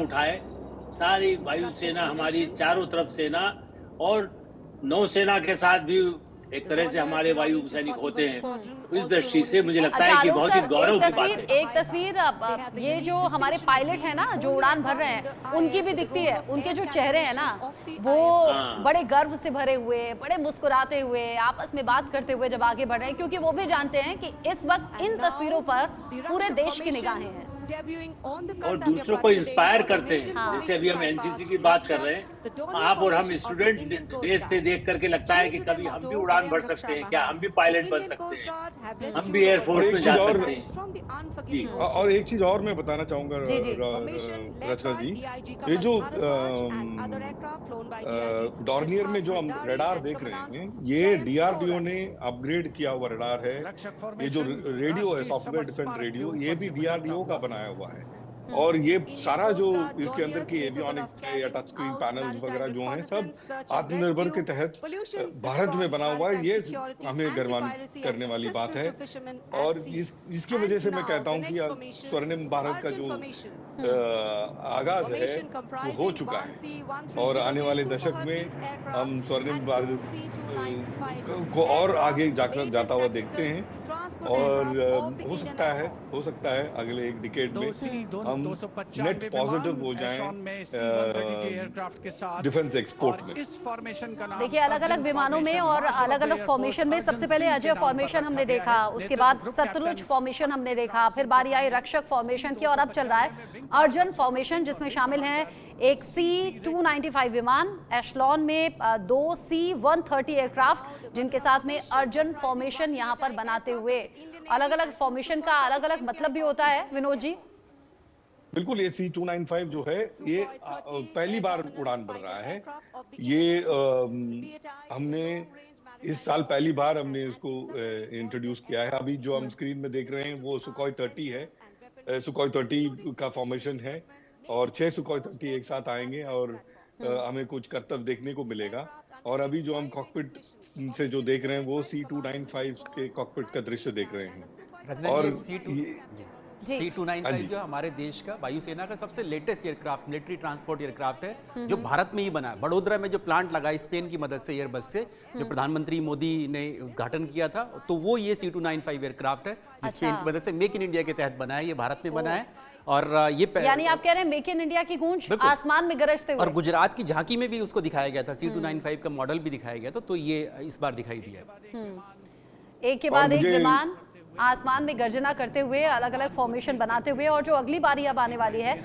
उठाए, सारी वायुसेना हमारी चारों तरफ सेना और नौसेना के साथ भी एक तरह से हमारे वायु सैनिक होते हैं। तो इस दृष्टि से मुझे लगता है कि आलोक बहुत ही सर, गौरव की बात है। एक तस्वीर ये जो हमारे पायलट है ना, जो उड़ान भर रहे हैं, उनकी भी दिखती है। उनके जो चेहरे हैं ना, वो बड़े गर्व से भरे हुए, बड़े मुस्कुराते हुए, आपस में बात करते हुए जब आगे बढ़ रहे हैं, क्योंकि वो भी जानते हैं कि इस वक्त इन तस्वीरों पर पूरे देश की निगाहें हैं और दूसरों को इंस्पायर करते हैं। जैसे अभी हम एनसीसी की बात कर रहे हैं, आप और हम स्टूडेंट देश से देख करके लगता है कि कभी हम भी उड़ान भर सकते हैं क्या, हम भी पायलट बन सकते हैं, हम भी एयरफोर्स में जा सकते हैं जी। और एक चीज और मैं बताना चाहूंगा रचना जी, ये जो डॉर्नियर में जो हम रडार देख रहे हैं, ये डीआरडीओ ने अपग्रेड किया हुआ रडार है। ये जो रेडियो है, सॉफ्टवेयर डिफेंड रेडियो, ये भी डीआरडीओ का बनाया हुआ है। और ये सारा जो इसके अंदर की एवियोनिक्स या टच स्क्रीन पैनल वगैरह जो हैं, सब आत्मनिर्भर के तहत भारत में बना हुआ है। ये हमें गर्वान्वित करने वाली बात है और इसकी वजह से मैं कहता हूं कि स्वर्णिम भारत का जो आगाज है वो हो चुका है और आने वाले दशक में हम स्वर्णिम भारत को और आगे जाता हुआ देखते हैं और हो सकता है अगले एक डिकेड में हम नेट पॉजिटिव हो जाएं डिफेंस एक्सपोर्ट में। देखिए, अलग अलग विमानों में और अलग अलग फॉर्मेशन में सबसे पहले अजय फॉर्मेशन हमने देखा, उसके बाद सतलुज फॉर्मेशन हमने देखा, फिर बारी आई रक्षक फॉर्मेशन की और अब चल रहा है अर्जुन फॉर्मेशन, जिसमें शामिल हैं एक C-295 विमान, एशलॉन में 2 C-130 एयरक्राफ्ट, जिनके साथ में अर्जुन फॉर्मेशन यहाँ पर बनाते हुए। अलग अलग फॉर्मेशन का अलग अलग मतलब भी होता है विनोद जी। बिल्कुल, ये C-295 जो है ये पहली बार उड़ान भर रहा है। ये हमने इस साल पहली बार हमने इसको इंट्रोड्यूस किया है। अभी जो हम स्क्रीन में देख रहे हैं वो सुखोई 30 है, सुखोई 30 का फॉर्मेशन है और 6 सुखोई 30 एक साथ आएंगे और हमें कुछ करतब देखने को मिलेगा। और अभी जो हम कॉकपिट से जो देख रहे हैं वो C-295 के कॉकपिट का दृश्य देख रहे हैं। और C-295 जो हमारे देश का वायुसेना का सबसे latest aircraft, military transport aircraft है, जो भारत में ही बना है। बड़ोदरा में जो प्लांट लगा स्पेन की मदद से, एयरबस से, जो प्रधानमंत्री मोदी ने उद्घाटन किया था, तो वो ये C-295 एयरक्राफ्ट है, स्पेन की मदद से मेक इन इंडिया के तहत बना है, ये भारत में बना है। और ये यानी आप कह रहे हैं मेक इन इंडिया की गूंज आसमान में गरजते हुए। और गुजरात की झांकी में भी उसको दिखाया गया था, C-295 का मॉडल भी दिखाया गया था, तो ये इस बार दिखाई दिया। एक के बाद एक विमान आसमान में गर्जना करते हुए, अलग अलग फॉर्मेशन बनाते हुए, और जो अगली बारी अब आने वाली है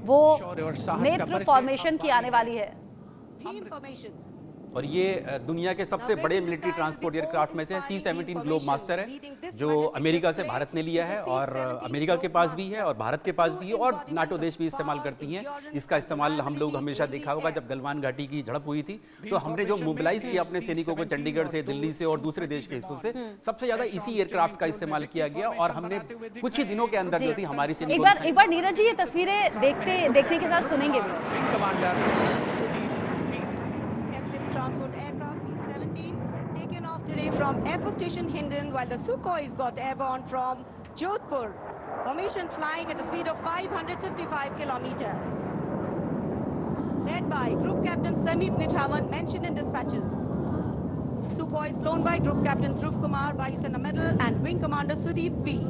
वो नेत्र फॉर्मेशन की आने वाली है। और ये दुनिया के सबसे बड़े मिलिट्री ट्रांसपोर्ट एयरक्राफ्ट में से है। C-17 ग्लोब मास्टर है, जो अमेरिका से भारत ने लिया है और अमेरिका के पास भी है और भारत के पास भी है और नाटो देश भी इस्तेमाल करती हैं। इसका इस्तेमाल हम लोग हमेशा देखा होगा। जब गलवान घाटी की झड़प हुई थी तो हमने जो मोबिलाइज किया अपने सैनिकों को चंडीगढ़ से, दिल्ली से और दूसरे देश के हिस्सों से, सबसे ज्यादा इसी एयरक्राफ्ट का इस्तेमाल किया गया और हमने कुछ ही दिनों के अंदर जो थी हमारी सैनिकों। एक बार नीरज जी ये तस्वीरें देखने के साथ सुनेंगे भी। From Air Station Hindon, while the Sukhois got airborne from Jodhpur. Formation flying at a speed of 555 kilometers. Led by Group Captain Sameep Nithawan, mentioned in dispatches. Sukhois flown by Group Captain Dhruv Kumar, Vayusena Medal, and Wing Commander Sudeep B.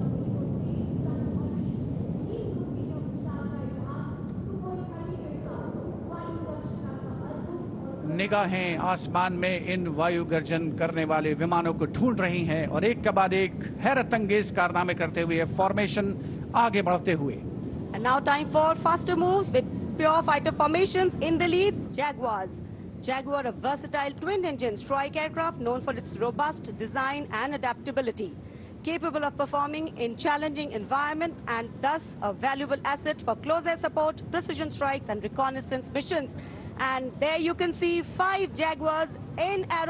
निगाहें आसमान में इन वायु गर्जन करने वाले विमानों को ढूंढ रही हैं और एक के बाद एक हैरत अंगेज कारनामे करते हुए फॉर्मेशन आगे बढ़ते हुए। And now time for faster moves with pure fighter formations. In the lead, Jaguars. Jaguar, a versatile twin-engine strike aircraft known for its robust design and adaptability, capable of performing in challenging environment and thus a valuable asset for close air support, precision strikes and reconnaissance missions. And there you can see 5 Jaguars in aero